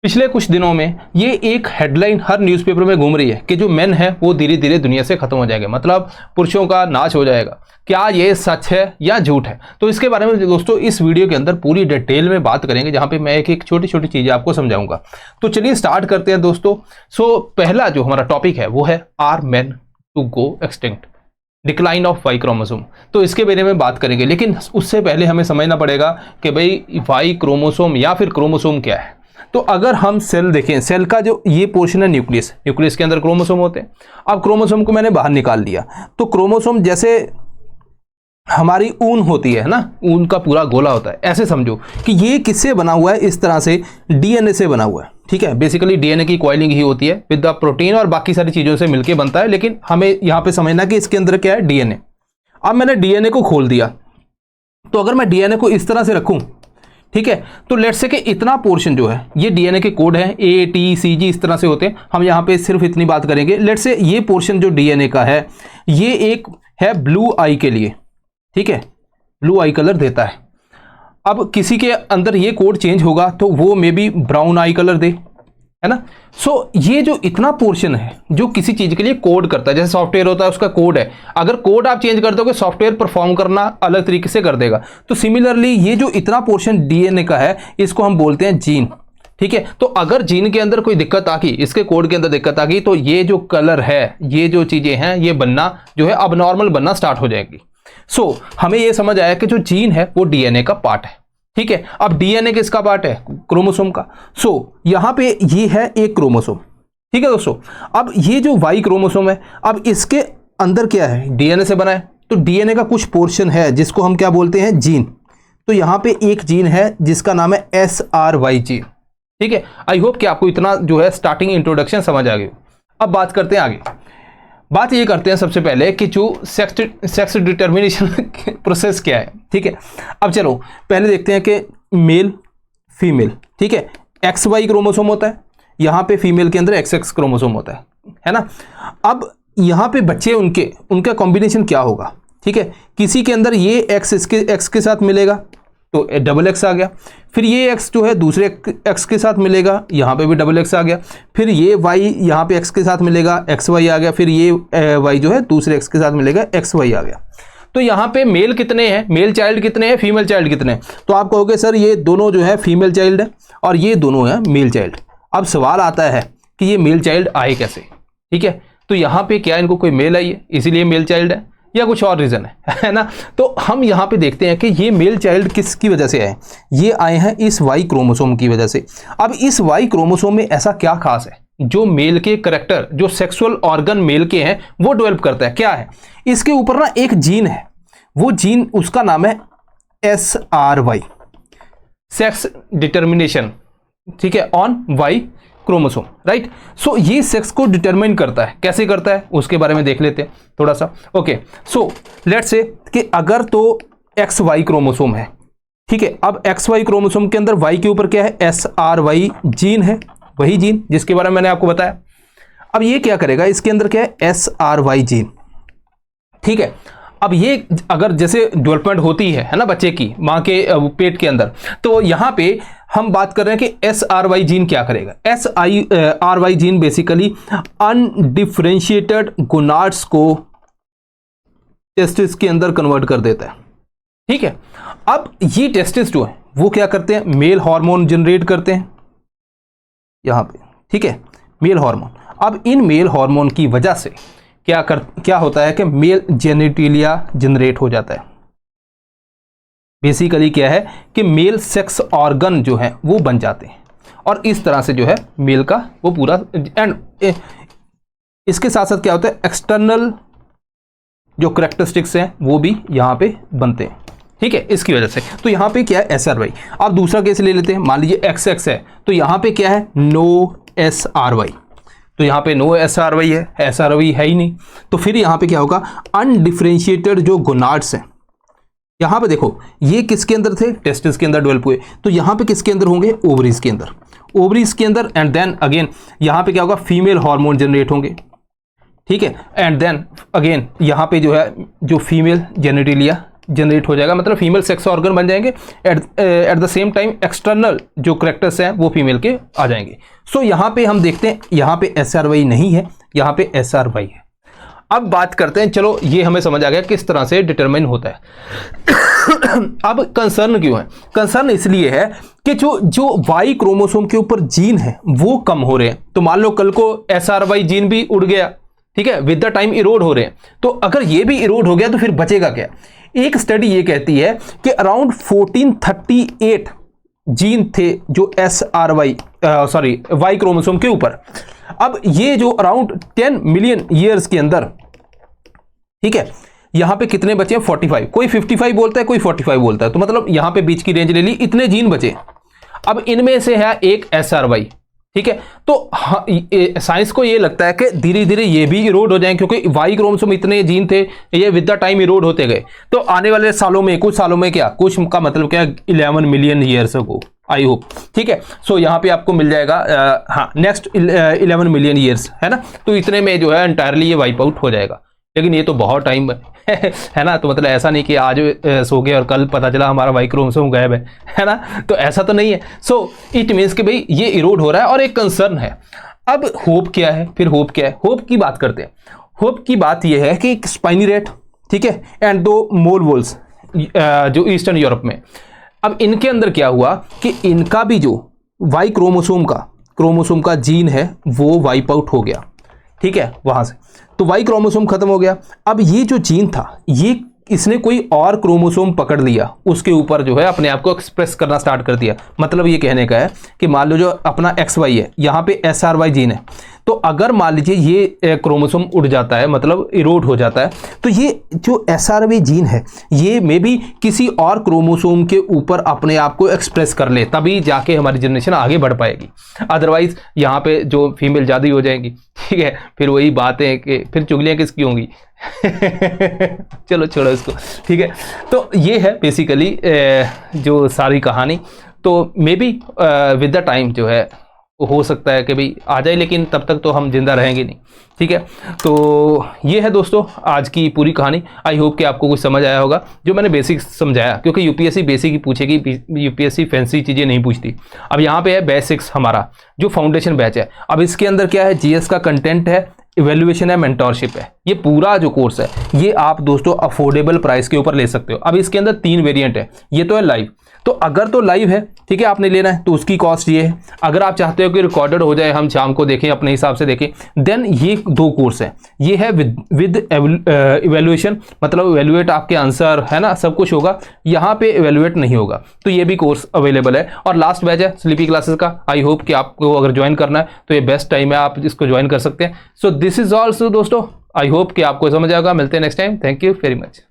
पिछले कुछ दिनों में ये एक हेडलाइन हर न्यूज़पेपर में घूम रही है कि जो मेन है वो धीरे धीरे दुनिया से खत्म हो जाएगा, मतलब पुरुषों का नाश हो जाएगा। क्या ये सच है या झूठ है? तो इसके बारे में दोस्तों इस वीडियो के अंदर पूरी डिटेल में बात करेंगे, जहां पे मैं एक एक छोटी छोटी चीजें आपको समझाऊंगा। तो चलिए स्टार्ट करते हैं दोस्तों। पहला जो हमारा टॉपिक है वो है are men to go extinct, decline of Y chromosome. तो इसके बारे में बात करेंगे, लेकिन उससे पहले हमें समझना पड़ेगा कि भाई वाई क्रोमोसोम या फिर क्रोमोसोम क्या है। तो अगर हम सेल देखें, सेल का जो ये पोर्शन है न्यूक्लियस, न्यूक्लियस के अंदर क्रोमोसोम होते हैं। अब क्रोमोसोम को मैंने बाहर निकाल लिया, तो क्रोमोसोम जैसे हमारी ऊन होती है ना, ऊन का पूरा गोला होता है, ऐसे समझो कि ये किससे बना हुआ है, इस तरह से डीएनए से बना हुआ है। ठीक है, बेसिकली डीएनए की कॉइलिंग ही होती है विद द प्रोटीन और बाकी सारी चीजों से मिलकर बनता है, लेकिन हमें यहां पे समझना कि इसके अंदर क्या है, डीएनए। अब मैंने डीएनए को खोल दिया, तो अगर मैं डीएनए को इस तरह से रखूं, ठीक है, तो लेट्स से कि इतना पोर्शन जो है ये डीएनए के कोड है, ए टी सी जी इस तरह से होते हैं। हम यहाँ पे सिर्फ इतनी बात करेंगे। लेट्स से ये पोर्शन जो डीएनए का है ये एक है ब्लू आई के लिए, ठीक है, ब्लू आई कलर देता है। अब किसी के अंदर ये कोड चेंज होगा तो वो maybe brown eye colour दे, है ना। ये जो इतना पोर्शन है जो किसी चीज के लिए कोड करता है, जैसे सॉफ्टवेयर होता है उसका कोड है, अगर कोड आप चेंज कर दोगे सॉफ्टवेयर परफॉर्म करना अलग तरीके से कर देगा। तो सिमिलरली ये जो इतना पोर्शन डीएनए का है इसको हम बोलते हैं जीन। ठीक है, तो अगर जीन के अंदर कोई दिक्कत आ गई, इसके कोड के अंदर दिक्कत आ गई, तो ये जो कलर है, ये जो चीजें हैं, ये बनना जो है अब नॉर्मल बनना स्टार्ट हो जाएगी। हमें ये समझ आया कि जो जीन है वो डीएनए का पार्ट है। ठीक है, अब डीएनए किसका पार्ट है? क्रोमोसोम का। यहां पे ये है एक क्रोमोसोम। ठीक है दोस्तों, अब ये जो वाई क्रोमोसोम है, अब इसके अंदर क्या है, डीएनए से बना है, तो डीएनए का कुछ पोर्शन है जिसको हम क्या बोलते हैं, जीन। तो यहां पे एक जीन है जिसका नाम है SRY जीन। ठीक है, आई होप कि आपको इतना जो है स्टार्टिंग इंट्रोडक्शन समझ आ गई। अब बात करते हैं आगे। बात ये करते हैं सबसे पहले कि जो सेक्स डिटर्मिनेशन प्रोसेस क्या है। ठीक है, अब चलो पहले देखते हैं कि मेल फीमेल, ठीक है, XY क्रोमोसोम होता है, यहाँ पे फीमेल के अंदर XX क्रोमोसोम होता है ना। अब यहाँ पे बच्चे उनका कॉम्बिनेशन क्या होगा? ठीक है, किसी के अंदर ये X के साथ मिलेगा तो XX आ गया, फिर ये X जो है दूसरे X के साथ मिलेगा, यहाँ पे भी XX आ गया, फिर ये Y यहाँ पे X के साथ मिलेगा, XY आ गया, फिर ये Y जो है दूसरे X के साथ मिलेगा, XY आ गया। तो यहाँ पे मेल कितने हैं, मेल चाइल्ड कितने हैं, फीमेल चाइल्ड कितने हैं? तो आप कहोगे सर ये दोनों जो है फीमेल चाइल्ड है और ये दोनों है मेल चाइल्ड। अब सवाल आता है कि ये मेल चाइल्ड आए कैसे? ठीक है, तो यहाँ पे क्या इनको कोई मेल आई है इसीलिए मेल चाइल्ड है, या कुछ और रीजन है ना। तो हम यहाँ पे देखते हैं कि ये मेल चाइल्ड किसकी वजह से आए, ये आए हैं इस वाई क्रोमोसोम की वजह से। अब इस वाई क्रोमोसोम में ऐसा क्या खास है जो मेल के करैक्टर, जो सेक्सुअल ऑर्गन मेल के हैं वो डेवलप करता है? क्या है इसके ऊपर ना, एक जीन है, वो जीन उसका नाम है SRY, सेक्स डिटर्मिनेशन, ठीक है, ऑन वाई क्रोमोसोम, राइट। ये सेक्स को डिटरमाइन करता है। कैसे करता है उसके बारे में देख लेते हैं थोड़ा सा। ओके, लेट्स से कि अगर तो XY क्रोमोसोम है, ठीक है, अब XY क्रोमोसोम के अंदर Y के ऊपर क्या है, SRY जीन है, वही जीन जिसके बारे में मैंने आपको बताया। अब ये क्या करेगा, इसके अंदर क्या है, SRY जीन। ठीक है, अब ये अगर जैसे डेवलपमेंट होती है ना बच्चे की माँ के पेट के अंदर, तो यहाँ पे हम बात कर रहे हैं कि SRY जीन क्या करेगा। SRY gene basically undifferentiated gonads को टेस्टिस के अंदर कन्वर्ट कर देता है। ठीक है, अब ये टेस्टिस जो है वो क्या करते हैं, मेल हार्मोन जनरेट करते हैं यहाँ पे। ठीक है, मेल हार्मोन। अब इन मेल हार्मोन की वजह से क्या होता है कि मेल जेनिटिलिया जनरेट हो जाता है। बेसिकली क्या है कि मेल सेक्स ऑर्गन जो है वो बन जाते हैं, और इस तरह से जो है मेल का वो पूरा एंड इसके साथ साथ क्या होता है, एक्सटर्नल जो करैक्टरिस्टिक्स हैं वो भी यहाँ पे बनते हैं। ठीक है, इसकी वजह से। तो यहाँ पे क्या है, SRY। अब दूसरा केस ले लेते हैं, मान लीजिए XX है, तो यहाँ पे क्या है, नो SRY। तो यहाँ पे नो SRY है, SRY है ही नहीं, तो फिर यहाँ पे क्या होगा, अनडिफरेंशिएटेड जो गोनाड्स हैं, यहाँ पे देखो ये किसके अंदर थे, टेस्टिस के अंदर डेवलप हुए, तो यहाँ पे किसके अंदर होंगे, ओवरीज के अंदर, ओवरीज के अंदर। एंड देन अगेन यहाँ पे क्या होगा, फीमेल हार्मोन जनरेट होंगे। ठीक है, एंड देन अगेन यहाँ पे जो है जो फीमेल जेनिटिलिया जनरेट हो जाएगा, मतलब फीमेल सेक्स ऑर्गन बन जाएंगे। At the same time external जो करेक्टर्स हैं वो फीमेल के आ जाएंगे। सो यहाँ पे हम देखते हैं, यहाँ पे SRY नहीं है, यहाँ पे SRY है। अब बात करते हैं, चलो ये हमें समझ आ गया किस तरह से डिटरमाइन होता है। अब कंसर्न क्यों है? कंसर्न इसलिए है कि जो वाई क्रोमोसोम के ऊपर जीन है वो कम हो रहे हैं। तो मान लो कल को SRY जीन भी उड़ गया, ठीक है, विद द टाइम इरोड हो रहे हैं। तो अगर ये भी इरोड हो गया तो फिर बचेगा क्या? एक स्टडी ये कहती है कि अराउंड 1438 जीन थे जो वाई क्रोमोसोम के ऊपर। अब ये जो अराउंड 10 मिलियन ईयर्स के अंदर, ठीक है, यहां पे कितने बचे हैं? 45। कोई 55 बोलता है, कोई 45 बोलता है, तो मतलब यहां पे बीच की रेंज ले ली, इतने जीन बचे। अब इनमें से है एक SRY, ठीक है। तो साइंस को ये लगता है कि धीरे धीरे ये भी इरोड हो जाएंगे, क्योंकि वाई क्रोमोसोम इतने जीन थे, ये विद द टाइम इरोड होते गए। तो आने वाले सालों में, कुछ सालों में, क्या कुछ का मतलब क्या, 11 मिलियन ईयर्स को, आई होप, ठीक है। सो यहाँ पे आपको मिल जाएगा हाँ नेक्स्ट 11 मिलियन ईयर्स, है ना। तो इतने में जो है एंटायरली ये वाइप आउट हो जाएगा। लेकिन ये तो बहुत टाइम है ना। तो मतलब ऐसा नहीं कि आज सो गए और कल पता चला हमारा वाई क्रोमोसोम गायब है ना। तो ऐसा तो नहीं है। सो इट मीन्स कि भाई ये इरोड हो रहा है और एक कंसर्न है। अब होप क्या है? फिर होप क्या है? होप की बात करते हैं। होप की बात ये है कि स्पाइनी रेट, ठीक है, एंड 2 मोल वोल्स जो ईस्टर्न यूरोप में, अब इनके अंदर क्या हुआ कि इनका भी जो वाई क्रोमोसोम का जीन है वो वाइप आउट हो गया, ठीक है, वहां से। तो वाई क्रोमोसोम खत्म हो गया। अब ये जो जीन था, ये इसने कोई और क्रोमोसोम पकड़ लिया, उसके ऊपर जो है अपने आप को एक्सप्रेस करना स्टार्ट कर दिया। मतलब ये कहने का है कि मान लो जो अपना XY है, यहाँ पे SRY जीन है, तो अगर मान लीजिए ये क्रोमोसोम उड़ जाता है, मतलब इरोड हो जाता है, तो ये जो SRY जीन है ये मे बी किसी और क्रोमोसोम के ऊपर अपने आप को एक्सप्रेस कर ले, तभी जाके हमारी जनरेशन आगे बढ़ पाएगी। अदरवाइज यहाँ पे जो फीमेल ज़्यादा हो जाएंगी, ठीक है, फिर वही बातें कि फिर चुगलियाँ किसकी होंगी। चलो छोड़ो इसको, ठीक है। तो ये है बेसिकली जो सारी कहानी। तो may be with the time जो है हो सकता है कि भाई आ जाए, लेकिन तब तक तो हम जिंदा रहेंगे नहीं, ठीक है। तो ये है दोस्तों आज की पूरी कहानी। आई होप कि आपको कुछ समझ आया होगा, जो मैंने बेसिक समझाया, क्योंकि यूपीएससी बेसिक ही पूछेगी, यूपीएससी फैंसी चीज़ें नहीं पूछती। अब यहाँ पे है बेसिक्स, हमारा जो फाउंडेशन बैच है। अब इसके अंदर क्या है, जीएस का कंटेंट है, इवेल्युएशन है, मेंटोरशिप है। ये पूरा जो कोर्स है ये आप दोस्तों अफोर्डेबल प्राइस के ऊपर ले सकते हो। अब इसके अंदर 3 वेरिएंट है। ये तो है लाइव, तो अगर तो लाइव है, ठीक है, आपने लेना है तो उसकी कॉस्ट ये है। अगर आप चाहते हो कि रिकॉर्डेड हो जाए, हम शाम को देखें, अपने हिसाब से देखें, देन ये 2 कोर्स है। ये है विद इवेल्युएशन, मतलब इवेल्युएट आपके आंसर, है ना, सब कुछ होगा। यहाँ पे इवेल्युएट नहीं होगा, तो ये भी कोर्स अवेलेबल है। और लास्ट बैच है स्लीपी क्लासेस का। आई होप कि आपको अगर ज्वाइन करना है तो ये बेस्ट टाइम है, आप इसको ज्वाइन कर सकते हैं। सो दिस इज ऑल्सो दोस्तों, आई होप कि आपको समझ आएगा। मिलते हैं next time. Thank you very much.